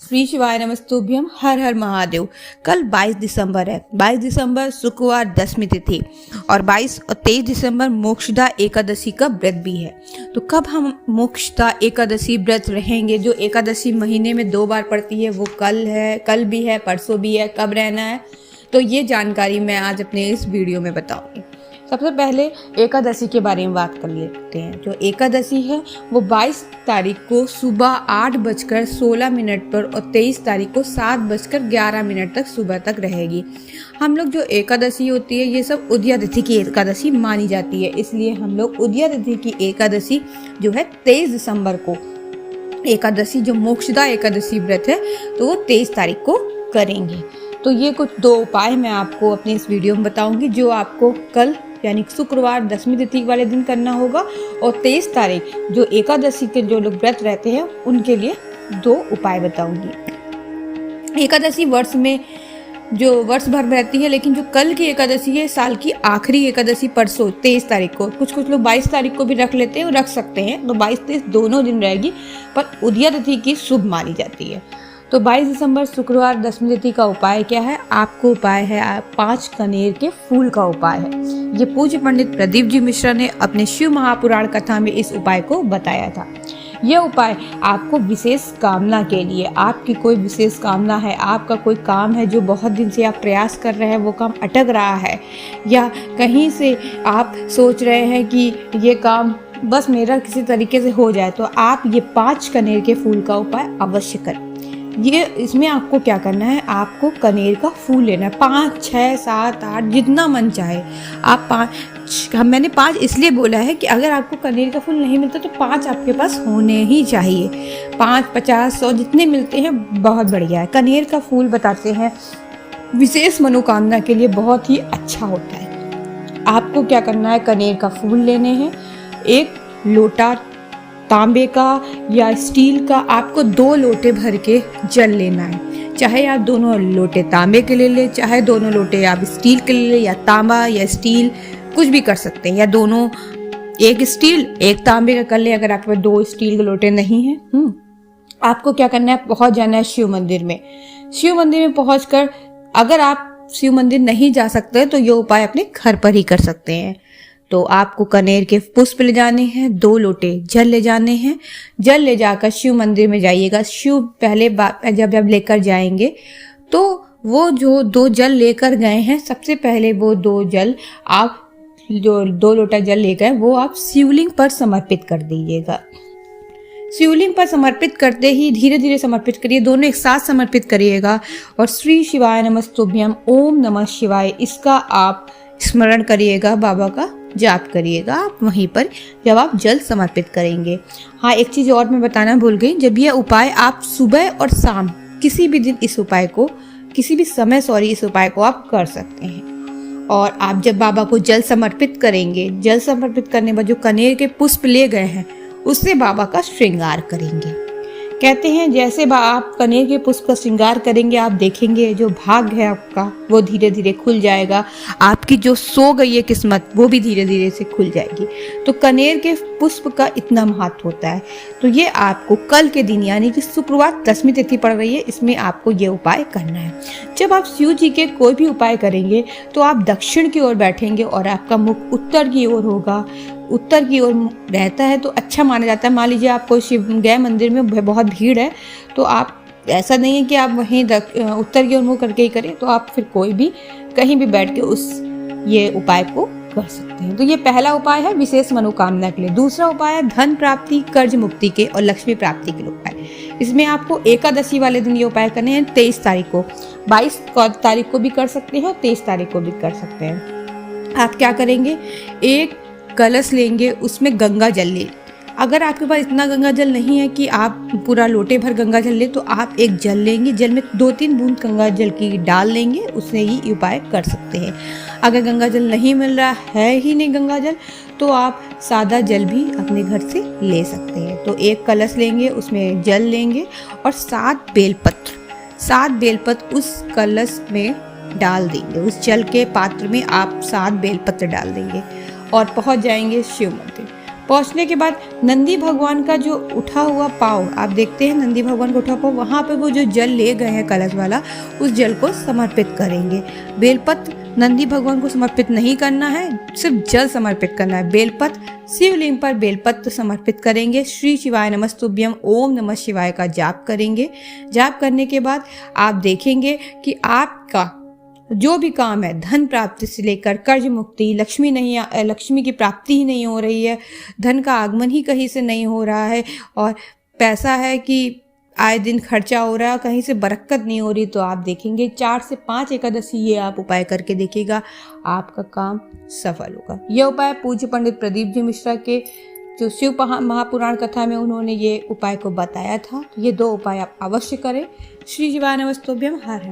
श्री शिवाय नमस्तुभ्यम। हर हर महादेव। कल 22 दिसंबर है। 22 दिसंबर शुक्रवार दशमी तिथि और 22 और 23 दिसंबर मोक्षदा एकादशी का व्रत भी है। तो कब हम मोक्षदा एकादशी व्रत रहेंगे, जो एकादशी महीने में 2 बार पड़ती है, वो कल भी है, परसों भी है, कब रहना है, तो ये जानकारी मैं आज अपने इस वीडियो में बताऊंगी। सबसे पहले एकादशी के बारे में बात कर लेते हैं। जो एकादशी है वो 22 तारीख को सुबह 8:16 पर और 23 तारीख को 7:11 तक सुबह तक रहेगी। हम लोग जो एकादशी होती है ये सब उदया तिथि की एकादशी मानी जाती है, इसलिए हम लोग उदया तिथि की एकादशी जो है 23 दिसंबर को एकादशी, जो मोक्षदा एकादशी व्रत है, तो वो 23 तारीख को करेंगे। तो ये कुछ 2 उपाय मैं आपको अपने इस वीडियो में बताऊंगी, जो आपको कल यानी शुक्रवार दशमी तिथि वाले दिन करना होगा, और 23 तारीख जो एकादशी के जो लोग व्रत रहते हैं उनके लिए 2 उपाय बताऊंगी। एकादशी वर्ष में जो वर्ष भर रहती है, लेकिन जो कल की एकादशी है साल की आखिरी एकादशी परसों 23 तारीख को, कुछ लोग 22 तारीख को भी रख लेते हैं, रख सकते हैं, तो 22-23 दोनों दिन रहेगी, पर उदया तिथि की शुभ मानी जाती है। तो 22 दिसंबर शुक्रवार दशमी तिथि का उपाय क्या है? आपको उपाय है 5 कनेर के फूल का उपाय है। ये पूज्य पंडित प्रदीप जी मिश्रा ने अपने शिव महापुराण कथा में इस उपाय को बताया था। यह उपाय आपको विशेष कामना के लिए, आपकी कोई विशेष कामना है, आपका कोई काम है जो बहुत दिन से आप प्रयास कर रहे हैं, वो काम अटक रहा है, या कहीं से आप सोच रहे हैं कि ये काम बस मेरा किसी तरीके से हो जाए, तो आप ये 5 कनेर के फूल का उपाय अवश्य करें। ये इसमें आपको क्या करना है, आपको कनेर का फूल लेना है 5, 6, 7, 8 जितना मन चाहे आप 5। मैंने 5 इसलिए बोला है कि अगर आपको कनेर का फूल नहीं मिलता तो 5 आपके पास होने ही चाहिए। 5, 50, 100 जितने मिलते हैं बहुत बढ़िया है। कनेर का फूल बताते हैं विशेष मनोकामना के लिए बहुत ही अच्छा होता है। आपको क्या करना है, कनेर का फूल लेने हैं, एक लोटा तांबे का या स्टील का, आपको 2 लोटे भर के जल लेना है। चाहे आप दोनों लोटे तांबे के ले ले, चाहे दोनों लोटे आप स्टील के ले ले, या तांबा या स्टील कुछ भी कर सकते हैं, या दोनों एक स्टील एक तांबे का कर ले अगर आपके पास 2 स्टील के लोटे नहीं हैं। आपको क्या करना है, पहुंच जाना है शिव मंदिर में। शिव मंदिर में पहुंचकर अगर आप शिव मंदिर नहीं जा सकते तो ये उपाय अपने घर पर ही कर सकते हैं। तो आपको कनेर के पुष्प ले जाने हैं, 2 लोटे जल ले जाने हैं। जल ले जाकर शिव मंदिर में जाइएगा। शिव पहले जब लेकर जाएंगे तो वो जो 2 जल लेकर गए हैं, सबसे पहले वो 2 जल आप जो 2 लोटा जल ले गए वो आप शिवलिंग पर समर्पित कर दीजिएगा। शिवलिंग पर समर्पित करते ही धीरे धीरे समर्पित करिए, दोनों एक साथ समर्पित करिएगा, और श्री शिवाय नमस्तुभ्यम ओम नमः शिवाय इसका आप स्मरण करिएगा, बाबा का जाप करिएगा आप वहीं पर जब आप जल समर्पित करेंगे। हाँ, एक चीज़ और मैं बताना भूल गई, जब यह उपाय आप सुबह और शाम किसी भी दिन इस उपाय को किसी भी समय इस उपाय को आप कर सकते हैं। और आप जब बाबा को जल समर्पित करेंगे, जल समर्पित करने के बाद जो कनेर के पुष्प ले गए हैं उससे बाबा का श्रृंगार करेंगे। कहते हैं जैसे आप कनेर के पुष्प का श्रृंगार करेंगे, आप देखेंगे जो भाग्य है आपका वो धीरे धीरे खुल जाएगा, आपकी जो सो गई है किस्मत वो भी धीरे धीरे से खुल जाएगी। तो कनेर के पुष्प का इतना महत्व होता है। तो ये आपको कल के दिन यानी कि शुक्रवार दशमी तिथि पड़ रही है, इसमें आपको ये उपाय करना है। जब आप शिव जी के कोई भी उपाय करेंगे तो आप दक्षिण की ओर बैठेंगे और आपका मुख उत्तर की ओर होगा। उत्तर की ओर रहता है तो अच्छा माना जाता है। मान लीजिए आप कोई शिव गए मंदिर में बहुत भीड़ है, तो आप ऐसा नहीं है कि आप वहीं उत्तर की ओर मुँह करके ही करें, तो आप फिर कोई भी कहीं भी बैठ के ये उपाय को कर सकते हैं। तो ये पहला उपाय है विशेष मनोकामना के लिए। दूसरा उपाय है धन प्राप्ति, कर्ज मुक्ति के और लक्ष्मी प्राप्ति के लिए उपाय। इसमें आपको एकादशी वाले दिन ये उपाय करने हैं 23 तारीख को। 22 तारीख को भी कर सकते हैं और 23 तारीख को भी कर सकते हैं। आप क्या करेंगे, एक कलश लेंगे, उसमें गंगा जल ले। अगर आपके पास इतना गंगा जल नहीं है कि आप पूरा लोटे भर गंगा जल ले, तो आप एक जल लेंगे, जल में 2-3 बूंद गंगा जल की डाल लेंगे, उससे ही उपाय कर सकते हैं। अगर गंगा जल नहीं मिल रहा है ही नहीं गंगा जल, तो आप सादा जल भी अपने घर से ले सकते हैं। तो एक कलश लेंगे, उसमें जल लेंगे और 7 बेलपत्र उस कलश में डाल देंगे। उस जल के पात्र में आप 7 बेलपत्र डाल देंगे और पहुंच जाएंगे शिव मंदिर। पहुंचने के बाद नंदी भगवान का जो उठा हुआ पाव, आप देखते हैं नंदी भगवान का उठा पाव, वहाँ पे वो जो जल ले गए हैं कलश वाला, उस जल को समर्पित करेंगे। बेलपत्र नंदी भगवान को समर्पित नहीं करना है, सिर्फ जल समर्पित करना है। बेलपत्र शिवलिंग पर बेलपत्र समर्पित करेंगे। श्री शिवाय नमस्तुभ्यम ओम नमः शिवाय का जाप करेंगे। जाप करने के बाद आप देखेंगे कि आपका जो भी काम है, धन प्राप्ति से लेकर कर्ज मुक्ति, लक्ष्मी की प्राप्ति ही नहीं हो रही है, धन का आगमन ही कहीं से नहीं हो रहा है, और पैसा है कि आए दिन खर्चा हो रहा है, कहीं से बरकत नहीं हो रही, तो आप देखेंगे 4 से 5 एकादशी ये आप उपाय करके देखिएगा, आपका काम सफल होगा। यह उपाय पूज्य पंडित प्रदीप जी मिश्रा के जो शिव महापुराण कथा में उन्होंने ये उपाय को बताया था। ये 2 उपाय आप अवश्य करें। श्री शिवाय नमस्तुभ्यम। हर हर